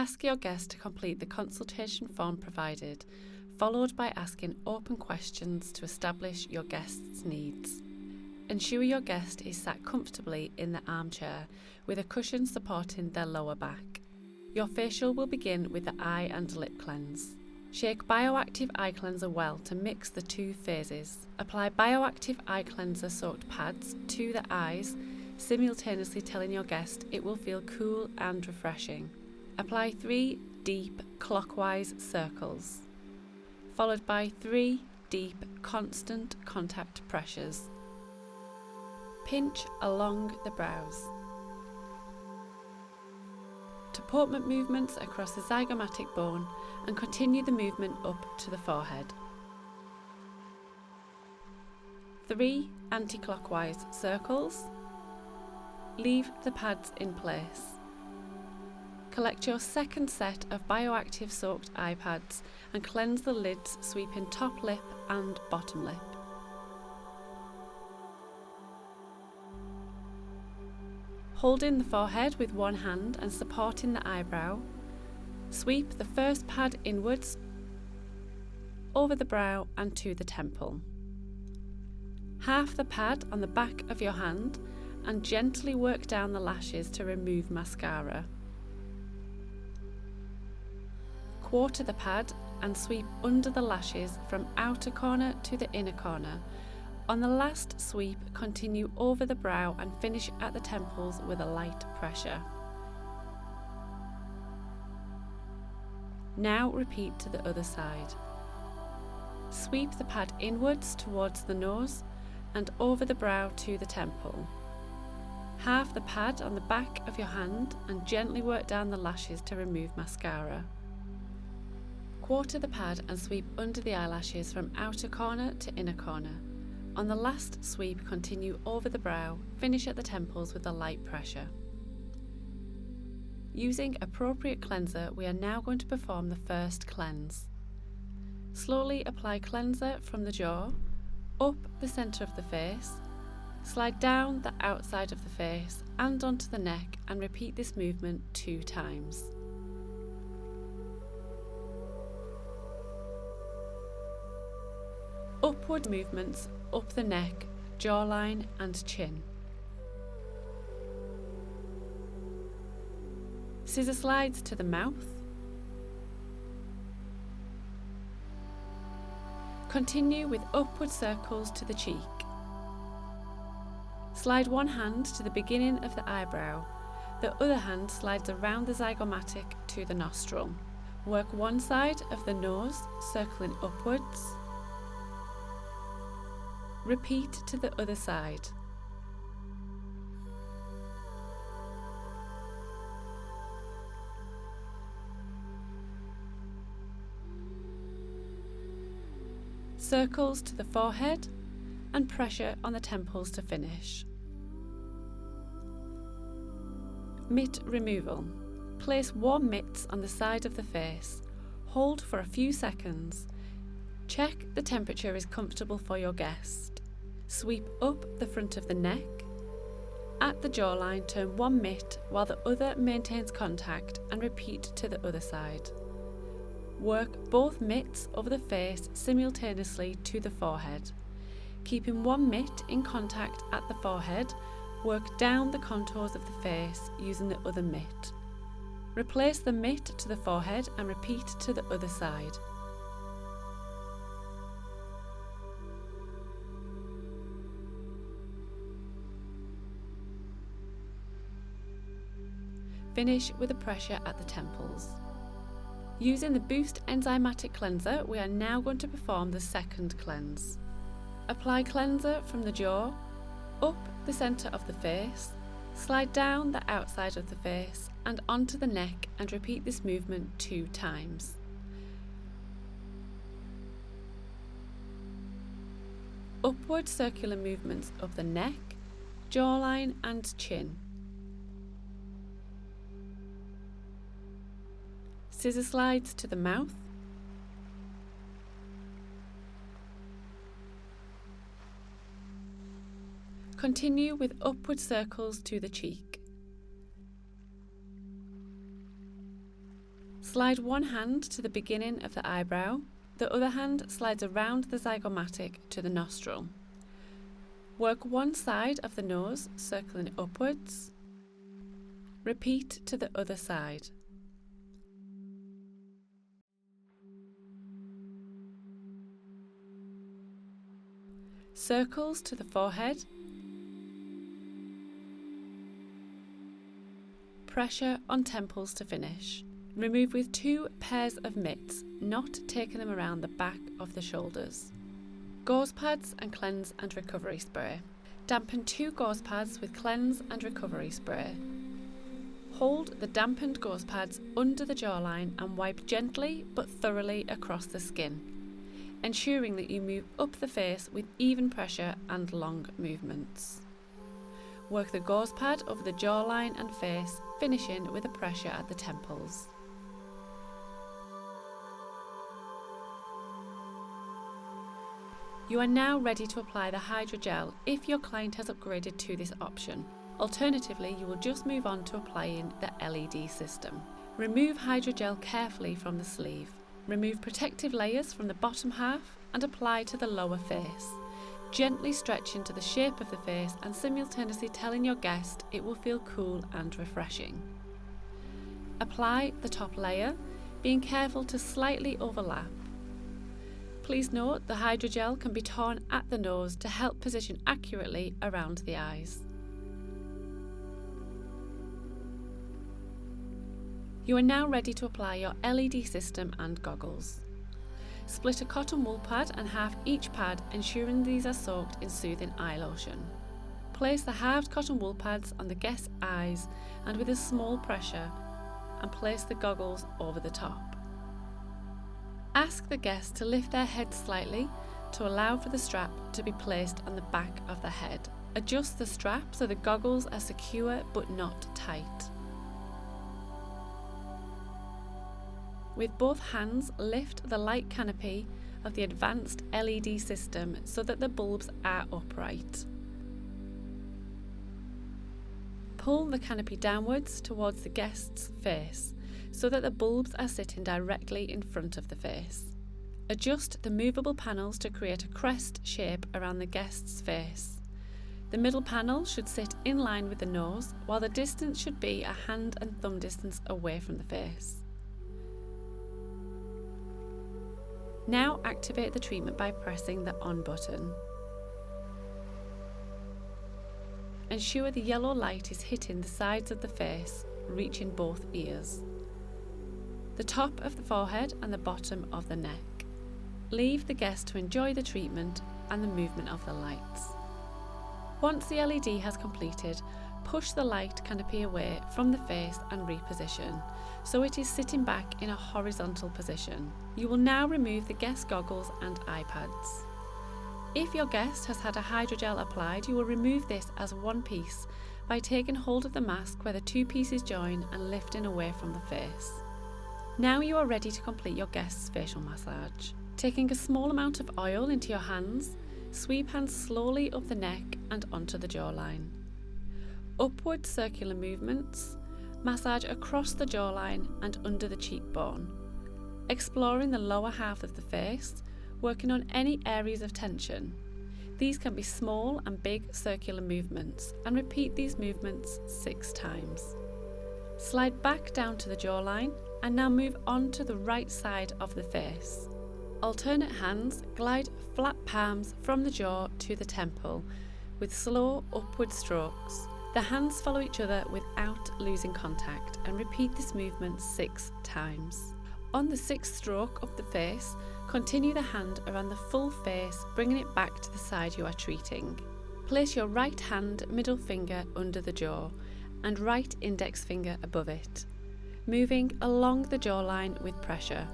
Ask your guest to complete the consultation form provided, followed by asking open questions to establish your guest's needs. Ensure your guest is sat comfortably in the armchair with a cushion supporting their lower back. Your facial will begin with the eye and lip cleanse. Shake Bioactive Eye Cleanser well to mix the two phases. Apply Bioactive Eye Cleanser soaked pads to the eyes, simultaneously telling your guest it will feel cool and refreshing. Apply 3 deep clockwise circles, followed by 3 deep constant contact pressures. Pinch along the brows. Deportment movements across the zygomatic bone and continue the movement up to the forehead. 3 anti-clockwise circles. Leave the pads in place. Collect your second set of bioactive soaked eye pads and cleanse the lids, sweeping top lip and bottom lip. Holding the forehead with one hand and supporting the eyebrow, sweep the first pad inwards, over the brow and to the temple. Half the pad on the back of your hand and gently work down the lashes to remove mascara. Quarter the pad and sweep under the lashes from outer corner to the inner corner. On the last sweep, continue over the brow and finish at the temples with a light pressure. Now repeat to the other side. Sweep the pad inwards towards the nose and over the brow to the temple. Half the pad on the back of your hand and gently work down the lashes to remove mascara. Quarter the pad and sweep under the eyelashes from outer corner to inner corner. On the last sweep, continue over the brow, finish at the temples with a light pressure. Using appropriate cleanser, we are now going to perform the first cleanse. Slowly apply cleanser from the jaw, up the centre of the face, slide down the outside of the face and onto the neck, and repeat this movement 2 times. Upward movements up the neck, jawline and chin. Scissor slides to the mouth. Continue with upward circles to the cheek. Slide one hand to the beginning of the eyebrow. The other hand slides around the zygomatic to the nostril. Work one side of the nose, circling upwards. Repeat to the other side. Circles to the forehead and pressure on the temples to finish. Mitt removal. Place warm mitts on the side of the face. Hold for a few seconds. Check the temperature is comfortable for your guest. Sweep up the front of the neck. At the jawline, turn one mitt while the other maintains contact and repeat to the other side. Work both mitts over the face simultaneously to the forehead. Keeping one mitt in contact at the forehead, work down the contours of the face using the other mitt. Replace the mitt to the forehead and repeat to the other side. Finish with a pressure at the temples. Using the Boost Enzymatic Cleanser, we are now going to perform the second cleanse. Apply cleanser from the jaw, up the centre of the face, slide down the outside of the face and onto the neck, and repeat this movement 2 times. Upward circular movements of the neck, jawline and chin. Scissor slides to the mouth. Continue with upward circles to the cheek. Slide one hand to the beginning of the eyebrow, the other hand slides around the zygomatic to the nostril. Work one side of the nose, circling upwards. Repeat to the other side. Circles to the forehead. Pressure on temples to finish. Remove with 2 pairs of mitts, not taking them around the back of the shoulders. Gauze pads and cleanse and recovery spray. Dampen 2 gauze pads with cleanse and recovery spray. Hold the dampened gauze pads under the jawline and wipe gently but thoroughly across the skin, ensuring that you move up the face with even pressure and long movements. Work the gauze pad over the jawline and face, finishing with a pressure at the temples. You are now ready to apply the hydrogel if your client has upgraded to this option. Alternatively, you will just move on to applying the LED system. Remove hydrogel carefully from the sleeve. Remove protective layers from the bottom half and apply to the lower face. Gently stretch into the shape of the face and simultaneously telling your guest it will feel cool and refreshing. Apply the top layer, being careful to slightly overlap. Please note the hydrogel can be torn at the nose to help position accurately around the eyes. You are now ready to apply your LED system and goggles. Split a cotton wool pad and halve each pad, ensuring these are soaked in soothing eye lotion. Place the halved cotton wool pads on the guest's eyes and with a small pressure, and place the goggles over the top. Ask the guest to lift their head slightly to allow for the strap to be placed on the back of the head. Adjust the strap so the goggles are secure but not tight. With both hands, lift the light canopy of the advanced LED system so that the bulbs are upright. Pull the canopy downwards towards the guest's face so that the bulbs are sitting directly in front of the face. Adjust the movable panels to create a crest shape around the guest's face. The middle panel should sit in line with the nose, while the distance should be a hand and thumb distance away from the face. Now activate the treatment by pressing the on button. Ensure the yellow light is hitting the sides of the face, reaching both ears, the top of the forehead and the bottom of the neck. Leave the guest to enjoy the treatment and the movement of the lights. Once the LED has completed, push the light canopy away from the face and reposition, so it is sitting back in a horizontal position. You will now remove the guest goggles and iPads. If your guest has had a hydrogel applied, you will remove this as one piece by taking hold of the mask where the 2 pieces join and lifting away from the face. Now you are ready to complete your guest's facial massage. Taking a small amount of oil into your hands, sweep hands slowly up the neck and onto the jawline. Upward circular movements, massage across the jawline and under the cheekbone, exploring the lower half of the face, working on any areas of tension. These can be small and big circular movements, and repeat these movements 6 times. Slide back down to the jawline and now move on to the right side of the face. Alternate hands glide flat palms from the jaw to the temple with slow upward strokes. The hands follow each other without losing contact, and repeat this movement 6 times. On the 6th stroke of the face, continue the hand around the full face, bringing it back to the side you are treating. Place your right hand middle finger under the jaw and right index finger above it, moving along the jawline with pressure,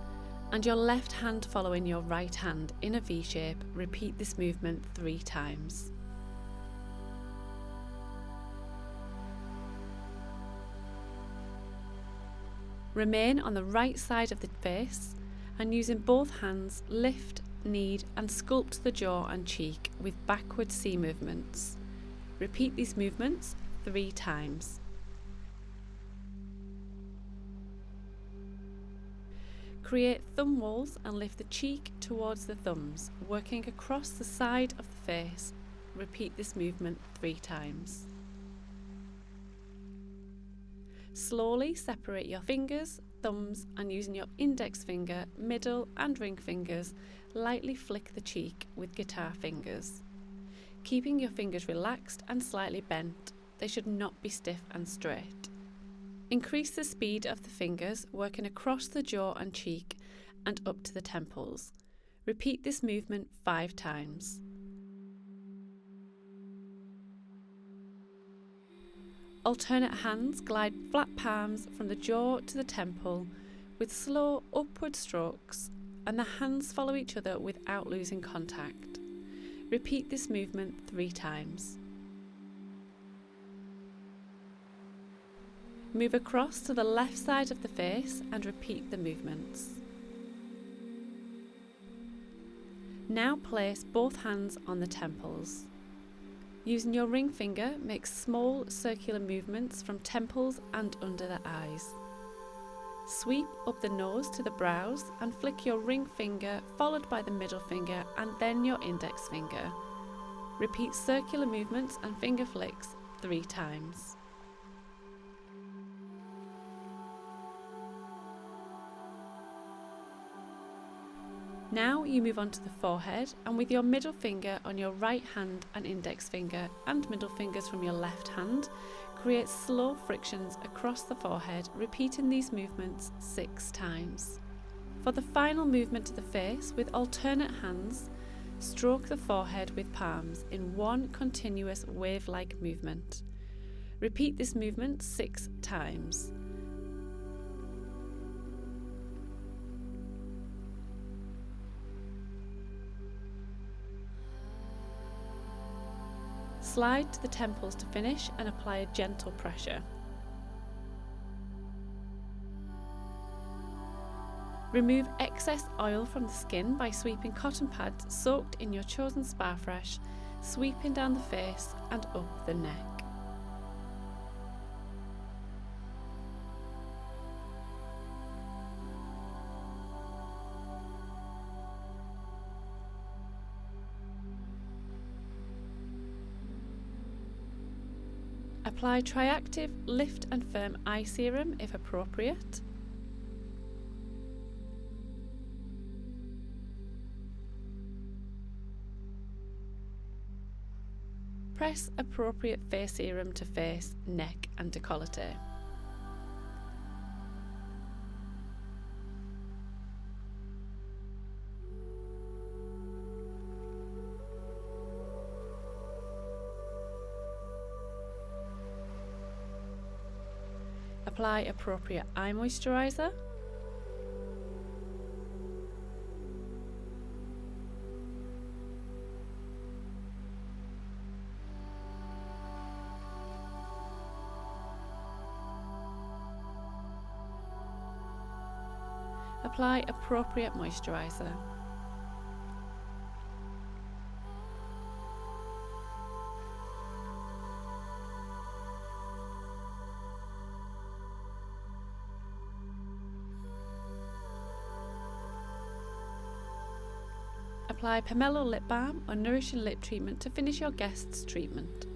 and your left hand following your right hand in a V shape. Repeat this movement 3 times. Remain on the right side of the face and using both hands lift, knead and sculpt the jaw and cheek with backward C movements. Repeat these movements 3 times. Create thumb walls and lift the cheek towards the thumbs, working across the side of the face. Repeat this movement 3 times. Slowly separate your fingers, thumbs, and using your index finger, middle and ring fingers, lightly flick the cheek with guitar fingers. Keeping your fingers relaxed and slightly bent, they should not be stiff and straight. Increase the speed of the fingers, working across the jaw and cheek and up to the temples. Repeat this movement 5 times. Alternate hands glide flat palms from the jaw to the temple with slow upward strokes, and the hands follow each other without losing contact. Repeat this movement 3 times. Move across to the left side of the face and repeat the movements. Now place both hands on the temples. Using your ring finger, make small circular movements from temples and under the eyes. Sweep up the nose to the brows and flick your ring finger, followed by the middle finger and then your index finger. Repeat circular movements and finger flicks 3 times. Now you move on to the forehead, and with your middle finger on your right hand and index finger and middle fingers from your left hand, create slow frictions across the forehead, repeating these movements 6 times. For the final movement to the face, with alternate hands, stroke the forehead with palms in one continuous wave-like movement. Repeat this movement 6 times. Slide to the temples to finish and apply a gentle pressure. Remove excess oil from the skin by sweeping cotton pads soaked in your chosen spa fresh, sweeping down the face and up the neck. Apply Triactive Lift and Firm Eye Serum if appropriate. Press appropriate face serum to face, neck and décolleté. Apply appropriate eye moisturiser. Apply appropriate moisturiser. Apply Pomelo lip balm or nourishing lip treatment to finish your guest's treatment.